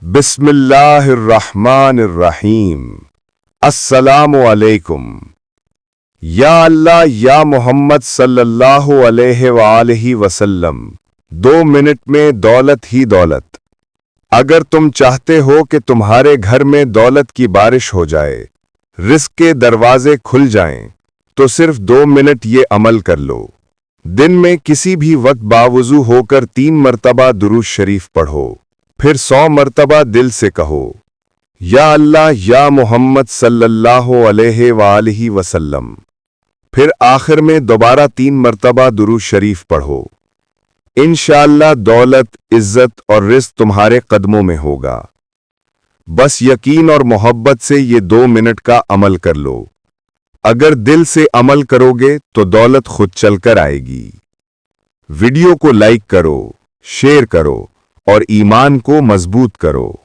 बिस्मिल्लाहिर्रहमानिर्रहीम। अस्सलामु अलैकुम। या अल्लाह या मोहम्मद सल्लल्लाहु अलैहि वसल्लम। 2 मिनट में दौलत ही दौलत। अगर तुम चाहते हो कि तुम्हारे घर में दौलत की बारिश हो जाए, रिस्क के दरवाजे खुल जाएं, तो सिर्फ 2 मिनट ये अमल कर लो। दिन में किसी भी वक्त बावुजू होकर 3 मरतबा दुरूद शरीफ पढ़ो, फिर 100 मरतबा दिल से कहो, या अल्लाह या मोहम्मद सल्लल्लाहु अलैहि वसल्लम। फिर आखिर में दोबारा 3 मरतबा दुरूद शरीफ पढ़ो। इंशाअल्लाह दौलत, इज्जत और रिज़्क तुम्हारे कदमों में होगा। बस यकीन और मोहब्बत से ये 2 मिनट का अमल कर लो। अगर दिल से अमल करोगे तो दौलत खुद चलकर आएगी। वीडियो को लाइक करो, शेयर करो और ईमान को मजबूत करो।